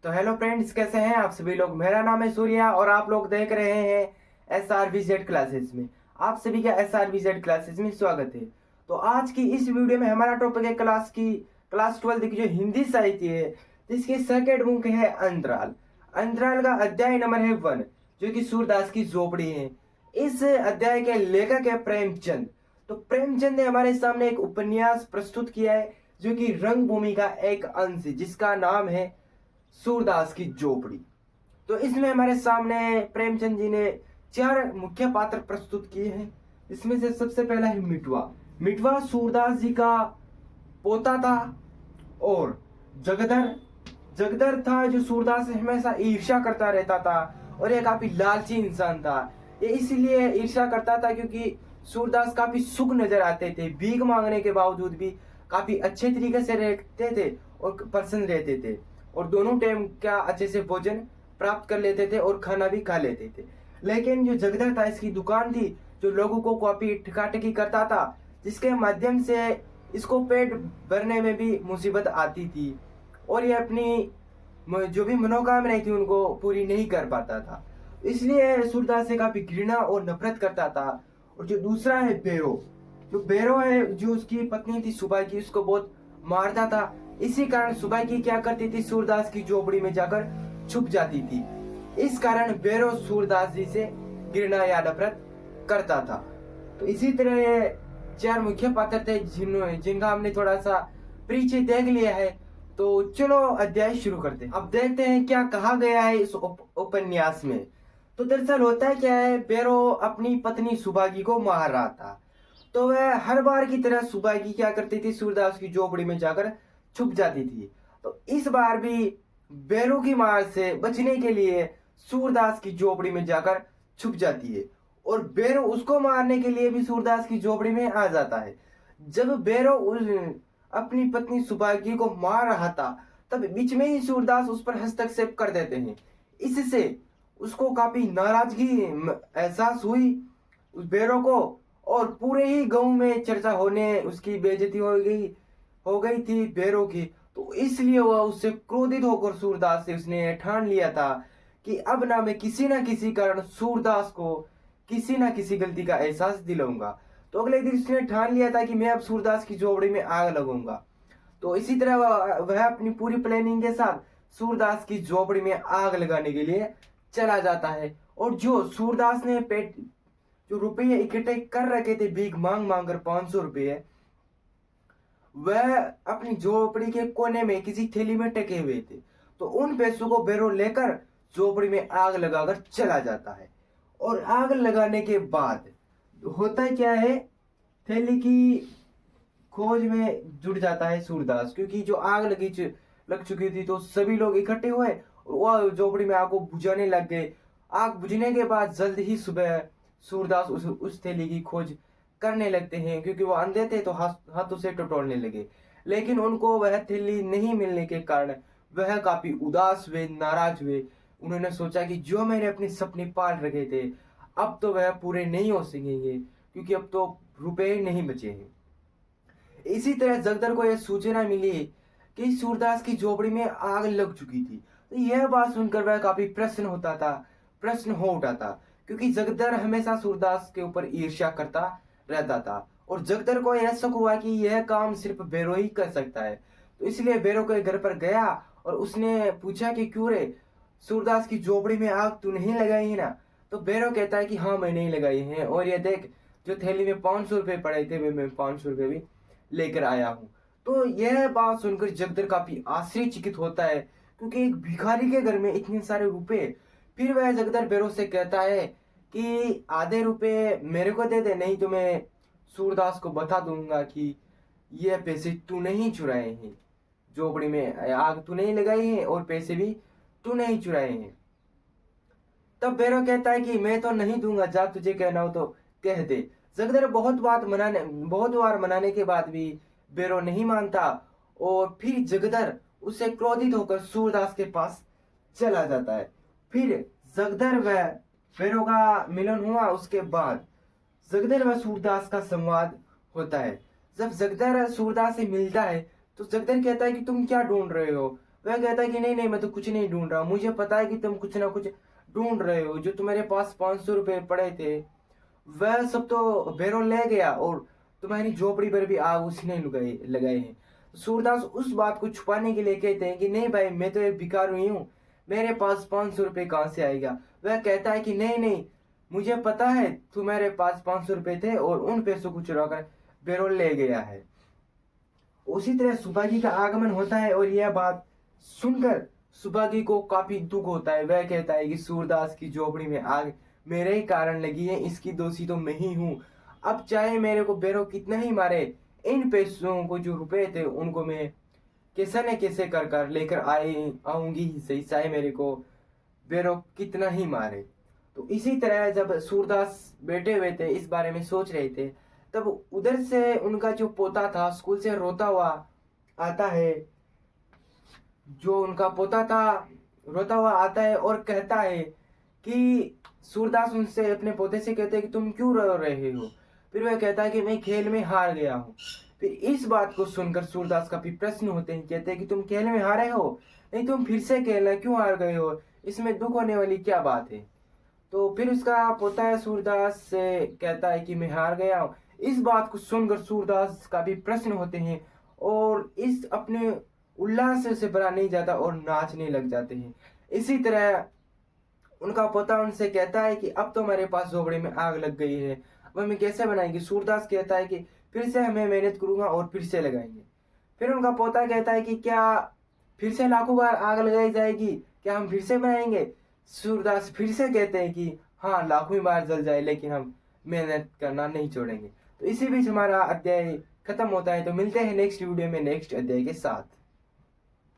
तो hello friends, कैसे हैं आप सभी लोग। मेरा नाम है सूर्या और आप लोग देख रहे हैं SRVZ क्लासेस में। आप सभी का SRVZ क्लासेस में स्वागत है। तो आज की इस वीडियो में हमारा टॉपिक है क्लास 12 की जो हिंदी साहित्य है, जिसकी सेकंड बुक है अंतराल। अंतराल का अध्याय नंबर है 1, जो कि सूरदास की झोपड़ी है। इस अध्याय के लेखक है प्रेमचंद। तो प्रेमचंद ने हमारे सामने एक उपन्यास प्रस्तुत किया है, जो कि रंगभूमि का एक अंश है, जिसका नाम है सूरदास की झोपड़ी। तो इसमें हमारे सामने प्रेमचंद जी ने 4 मुख्य पात्र प्रस्तुत किए हैं। इसमें से सबसे पहला है मिटवा। मिटवा सूरदास जी का पोता था। और जगदर जगदर था, जो सूरदास से हमेशा ईर्ष्या करता रहता था और ये काफी लालची इंसान था। ये इसलिए ईर्ष्या करता था क्योंकि सूरदास काफी सुख नजर आते थे, भीख मांगने के बावजूद भी काफी अच्छे तरीके से रहते थे और प्रसन्न रहते थे, और दोनों टाइम का अच्छे से भोजन प्राप्त कर लेते थे और खाना भी खा लेते थे। लेकिन जो जगदर था, इसकी दुकान थी जो लोगों को काफी ठिकाठिकी करता था, जिसके माध्यम से इसको पेट भरने में भी मुसीबत आती थी और ये अपनी जो भी मनोकामनाएं थी उनको पूरी नहीं कर पाता था। इसलिए सूरदास से काफी घृणा और नफरत करता था। और जो दूसरा है बेरो। जो बेरो है, जो उसकी पत्नी थी सुबह की, उसको बहुत मारता था। इसी कारण सुबह की क्या करती थी, सूरदास की झोपड़ी में जाकर छुप जाती थी। इस कारण बेरो सूरदास जी से घृणा या नफरत करता था। तो इसी तरह ये 4 मुख्य पात्र थे जिनका हमने थोड़ा सा परिचय देख लिया है। तो चलो अध्याय शुरू करते हैं। अब देखते हैं क्या कहा गया है इस उपन्यास में। तो दरअसल होता है क्या है, बेरो अपनी पत्नी सुभागी को मार रहा था। तो वह हर बार की तरह सुभागी क्या करती थी, सूरदास की झोपड़ी में जाकर छुप जाती थी। तो इस बार भी बेरो की मार से बचने के लिए सूरदास की झोपड़ी में जाकर छुप जाती है, और बेरो उसको मारने के लिए भी सूरदास की झोपड़ी में आ जाता है। जब बेरो अपनी पत्नी सुभागी को मार रहा था, तब बीच में ही सूरदास उस पर हस्तक्षेप कर देते हैं। इससे उसको काफी नाराजगी एहसास हुई उस बेरो को, और पूरे ही गांव में चर्चा होने, उसकी बेइज्जती हो गई थी बेरो की। तो इसलिए वह उससे क्रोधित होकर सूरदास से उसने ठान लिया था कि अब मैं किसी ना किसी कारण सूरदास को किसी ना किसी गलती का एहसास दिलाऊंगा। तो अगले दिन उसने ठान लिया था कि मैं अब सूरदास की झोपड़ी में आग लगाऊंगा। तो इसी तरह वह अपनी पूरी प्लानिंग के साथ सूरदास की झोपड़ी में आग लगाने के लिए चला जाता है। और जो सूरदास ने जो रुपये इकट्ठे कर रखे थे भीख मांग मांग कर, 500 रुपये, वह अपनी झोपड़ी के कोने में किसी थैली में टके हुए थे। तो उन पैसों को बेरो लेकर झोपड़ी में आग लगाकर चला जाता है। और आग लगाने के बाद होता क्या है, थैली की खोज में जुट जाता है सूरदास, क्योंकि जो आग लग चुकी थी। तो सभी लोग इकट्ठे हुए और वह झोपड़ी में आग को बुझाने लग गए। आग बुझने के बाद जल्द ही सुबह सूरदास उस थैली की खोज करने लगते हैं, क्योंकि वो अंधे थे तो हाथों से टटोलने लगे। लेकिन उनको वह थैली नहीं मिलने के कारण वह काफी उदास हुए, नाराज हुए। उन्होंने सोचा कि जो मैंने अपने सपने पाल रखे थे, अब तो वह पूरे नहीं हो सकेंगे, क्योंकि अब तो रुपए नहीं बचे हैं। इसी तरह जगदर को यह सूचना मिली कि सूरदास की झोपड़ी में आग लग चुकी थी। तो यह बात सुनकर वह काफी प्रश्न हो उठा था, क्योंकि जगदर हमेशा सूरदास के ऊपर ईर्ष्या करता रहता था। और जगदर को यह शक हुआ कि यह काम सिर्फ बेरो ही कर सकता है। तो इसलिए बेरो के घर पर गया और उसने पूछा कि क्यों रे, सूरदास की झोपड़ी में आग तू नहीं लगाई है ना। तो बेरो कहता है कि हाँ, मैं नहीं लगाई है, और ये देख जो थैली में 500 रुपए पड़े थे, मैं 500 रुपए भी लेकर आया हूँ। तो यह बात सुनकर जगदर काफी आश्चर्यचकित होता है, क्योंकि एक भिखारी के घर में इतने सारे रुपए। फिर वह जगदर बेरो से कहता है कि आधे रुपए मेरे को दे दे, नहीं तो मैं सूरदास को बता दूंगा कि ये पैसे तू नहीं चुराए हैं, झोपड़ी में आग तू नहीं लगाई है और पैसे भी तू नहीं चुराए हैं। तब बेरो कहता है कि मैं तो नहीं दूंगा, जा तुझे कहना हो तो कह दे। जगदर बहुत बार मनाने के बाद भी बेरो नहीं मानता, और फिर जगदर उससे क्रोधित होकर सूरदास के पास चला जाता है। फिर जगदर व बेरो का मिलन हुआ। उसके बाद जगदर व सूरदास का संवाद होता है। जब जगदर सूरदास से मिलता है तो जगदर कहता है कि तुम क्या ढूंढ रहे हो, वह कहता है कि नहीं नहीं, मैं तो कुछ नहीं ढूंढ रहा, मुझे पता है कि तुम कुछ ना कुछ ढूंढ रहे हो। जो तुम्हारे पास 500 रुपये पड़े थे वह सब तो भैरव ले गया, और तुम्हारी झोपड़ी पर भी आग उसने लगाए हैं। सूरदास उस बात को छुपाने के लिए कहते हैं कि नहीं भाई, मैं तो एक भिखारी हूँ, मेरे पास 500 रुपये कहाँ से आएगा। वह कहता है कि नहीं नहीं, मुझे पता है तुम्हारे पास 500 रुपये थे और उन पैसों को चुरा कर भैरव ले गया है। उसी तरह सुभागी का आगमन होता है और यह बात सुनकर सुभागी को काफी दुख होता है। वह कहता है कि सूरदास की झोपड़ी में आग मेरे ही कारण लगी है, इसकी दोषी तो मैं ही हूँ। अब चाहे मेरे को भैरव कितना ही मारे, इन पैसों को जो रुपए थे उनको मैं कैसे न कैसे कर कर लेकर आऊंगी ही सही, चाहे मेरे को भैरव कितना ही मारे। तो इसी तरह जब सूरदास बैठे हुए थे इस बारे में सोच रहे थे, तब उधर से उनका जो पोता था स्कूल से रोता हुआ आता है। जो उनका पोता था रोता हुआ आता है और कहता है कि सूरदास उनसे अपने पोते से कहते हैं कि तुम क्यों रो रहे हो। फिर वह कहता है कि मैं खेल में हार गया हूँ। फिर इस बात को सुनकर सूरदास का भी प्रश्न होते हैं, कहते हैं कि तुम खेल में हारे हो, नहीं तुम फिर से खेलना क्यों हार गए हो, इसमें दुख होने वाली क्या बात है। तो फिर उसका पोता है सूरदास से कहता है कि मैं हार गया हूँ। इस बात को सुनकर सूरदास का भी प्रश्न होते हैं और इस अपने उल्लास से भरा नहीं जाता और नाचने लग जाते हैं। इसी तरह उनका पोता उनसे कहता है कि अब तो हमारे पास झोपड़ी में आग लग गई है, अब हमें कैसे बनाएंगे। सूरदास कहता है कि फिर से हमें मेहनत करूंगा और फिर से लगाएंगे। फिर उनका पोता कहता है कि क्या फिर से लाखों बार आग लगाई जाएगी, क्या हम फिर से बनाएंगे। सूरदास फिर से कहते हैं कि हाँ, लाखों ही बार जल जाए लेकिन हम मेहनत करना नहीं छोड़ेंगे। तो इसी बीच हमारा अध्याय खत्म होता है। तो मिलते हैं नेक्स्ट वीडियो में नेक्स्ट अध्याय के साथ।